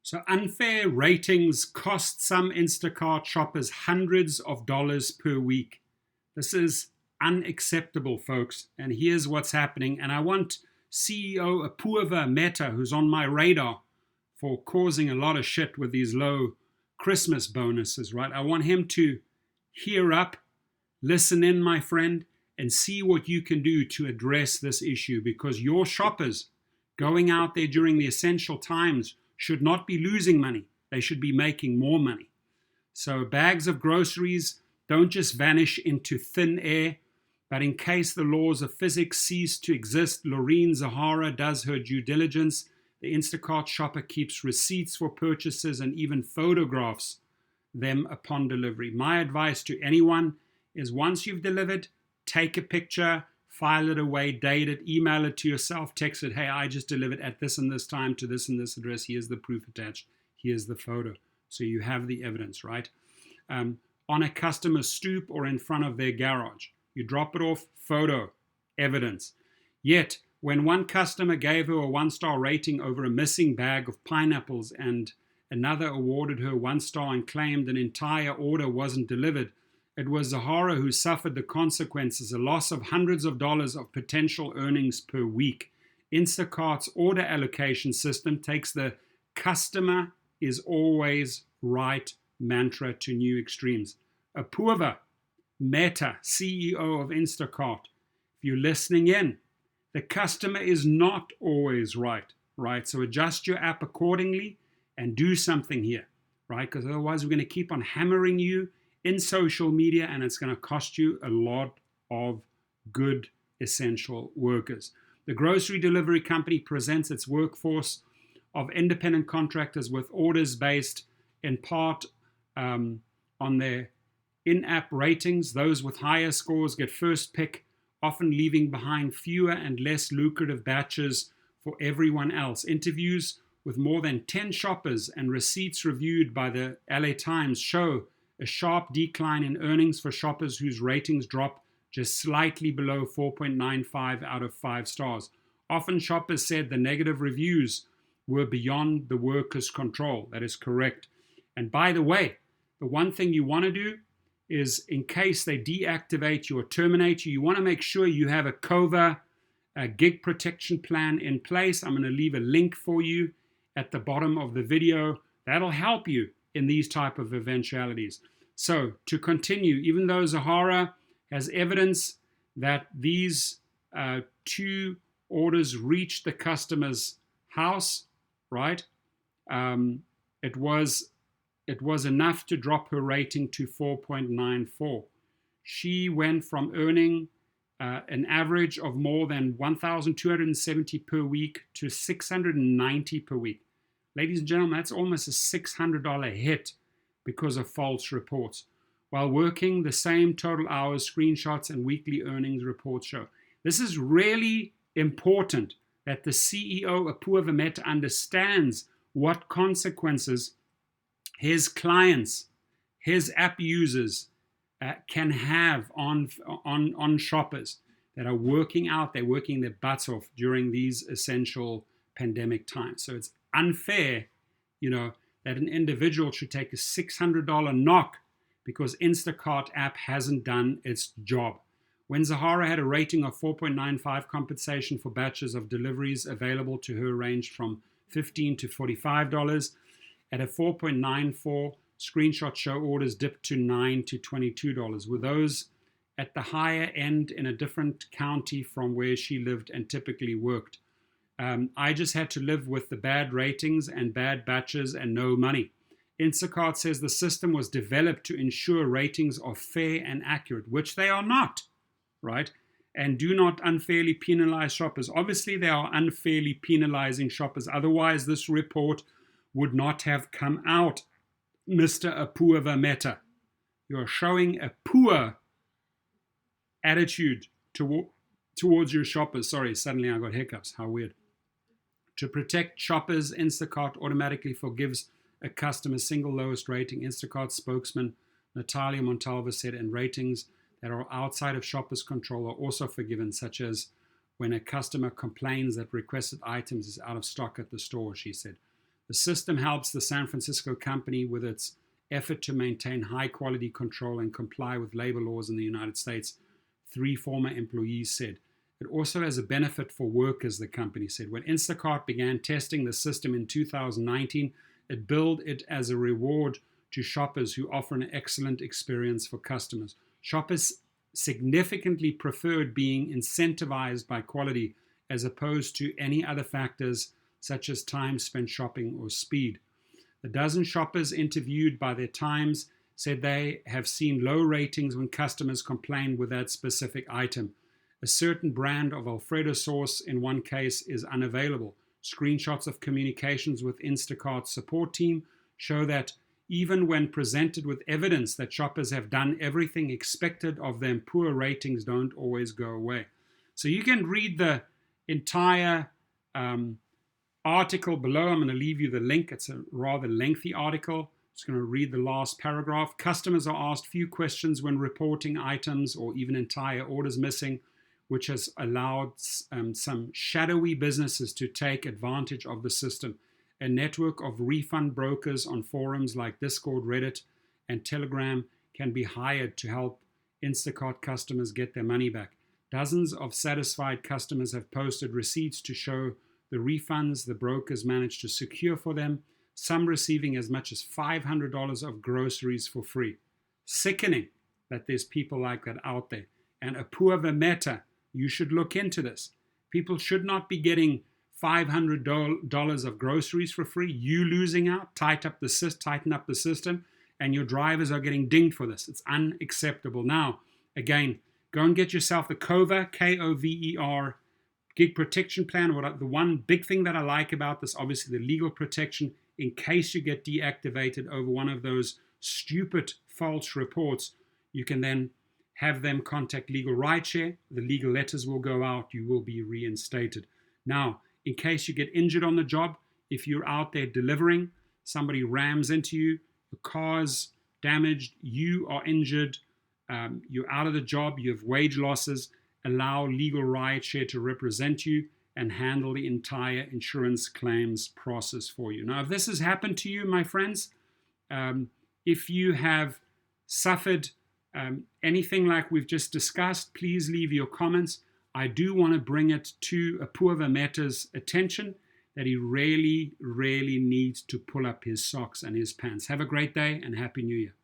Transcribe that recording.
So unfair ratings cost some Instacart shoppers hundreds of dollars per week. This is unacceptable, folks. And here's what's happening. And I want CEO Apoorva Mehta, who's on my radar for causing a lot of shit with these low Christmas bonuses, right? I want him to hear up, listen in, my friend, and see what you can do to address this issue, because your shoppers going out there during the essential times should not be losing money. They should be making more money. So bags of groceries don't just vanish into thin air, but in case the laws of physics cease to exist, Laureen Zahara does her due diligence. The Instacart shopper keeps receipts for purchases and even photographs them upon delivery. My advice to anyone is, once you've delivered, take a picture, file it away, date it, email it to yourself, text it, hey, I just delivered at this and this time to this and this address. Here's the proof attached. Here's the photo. So you have the evidence, right? On a customer's stoop or in front of their garage. You drop it off, photo, evidence. Yet, when one customer gave her a 1-star rating over a missing bag of pineapples and another awarded her 1 star and claimed an entire order wasn't delivered, it was Zahara who suffered the consequences, a loss of hundreds of dollars of potential earnings per week. Instacart's order allocation system takes the customer is always right mantra to new extremes. Apoorva Mehta, CEO of Instacart, if you're listening in, the customer is not always right? So adjust your app accordingly and do something here, right? Because otherwise we're going to keep on hammering you in social media, and it's going to cost you a lot of good essential workers. The grocery delivery company presents its workforce of independent contractors with orders based in part on their in-app ratings. Those with higher scores get first pick, often leaving behind fewer and less lucrative batches for everyone else. Interviews with more than 10 shoppers and receipts reviewed by the LA Times show a sharp decline in earnings for shoppers whose ratings drop just slightly below 4.95 out of 5 stars. Often shoppers said the negative reviews were beyond the workers' control. That is correct. And by the way, the one thing you want to do is, in case they deactivate you or terminate you, you want to make sure you have a COVA, a gig protection plan in place. I'm going to leave a link for you at the bottom of the video. That'll help you in these type of eventualities. So to continue, even though Zahara has evidence that these 2 orders reached the customer's house, right? It was enough to drop her rating to 4.94. She went from earning an average of more than $1,270 per week to $690 per week. Ladies and gentlemen, that's almost a $600 hit because of false reports. While working the same total hours, screenshots and weekly earnings reports show. This is really important that the CEO, Apoorva Mehta, understands what consequences his clients, his app users can have on shoppers that are working out, they're working their butts off during these essential pandemic times. So it's unfair, that an individual should take a $600 knock because Instacart app hasn't done its job. When Zahara had a rating of 4.95, compensation for batches of deliveries available to her ranged from $15 to $45. At a 4.94, screenshot show orders dipped to $9 to $22, with those at the higher end in a different county from where she lived and typically worked. I just had to live with the bad ratings and bad batches and no money. Instacart says the system was developed to ensure ratings are fair and accurate, which they are not, right? And do not unfairly penalize shoppers. Obviously, they are unfairly penalizing shoppers. Otherwise, this report would not have come out. Mr. Apoorva Mehta, you are showing a poor attitude towards your shoppers. Sorry, suddenly I got hiccups. How weird. To protect shoppers, Instacart automatically forgives a customer's single lowest rating. Instacart spokesman Natalia Montalva said, and ratings that are outside of shoppers' control are also forgiven, such as when a customer complains that requested items is out of stock at the store, she said. The system helps the San Francisco company with its effort to maintain high quality control and comply with labor laws in the United States, 3 former employees said. It also has a benefit for workers, the company said. When Instacart began testing the system in 2019, it billed it as a reward to shoppers who offer an excellent experience for customers. Shoppers significantly preferred being incentivized by quality as opposed to any other factors such as time spent shopping or speed. The dozen shoppers interviewed by their Times said they have seen low ratings when customers complain with that specific item. A certain brand of Alfredo sauce in one case is unavailable. Screenshots of communications with Instacart's support team show that even when presented with evidence that shoppers have done everything expected of them, poor ratings don't always go away. So you can read the entire article below. I'm going to leave you the link. It's a rather lengthy article. Just going to read the last paragraph. Customers are asked few questions when reporting items or even entire orders missing, which has allowed some shadowy businesses to take advantage of the system. A network of refund brokers on forums like Discord, Reddit, and Telegram can be hired to help Instacart customers get their money back. Dozens of satisfied customers have posted receipts to show the refunds the brokers managed to secure for them, some receiving as much as $500 of groceries for free. Sickening that there's people like that out there. And Apoorva Meta, you should look into this. People should not be getting $500 of groceries for free. You losing out, tighten up the system, and your drivers are getting dinged for this. It's unacceptable. Now, again, go and get yourself the KOVER, K-O-V-E-R, gig protection plan. The one big thing that I like about this, obviously the legal protection in case you get deactivated over one of those stupid false reports. You can then have them contact legal Rideshare. The legal letters will go out. You will be reinstated. Now, in case you get injured on the job, if you're out there delivering, somebody rams into you, the car's damaged, you are injured, you're out of the job, you have wage losses, allow legal Rideshare to represent you and handle the entire insurance claims process for you. Now, if this has happened to you, my friends, if you have suffered anything like we've just discussed, please leave your comments. I do want to bring it to Apoorva Meta's attention that he really, really needs to pull up his socks and his pants. Have a great day and Happy New Year.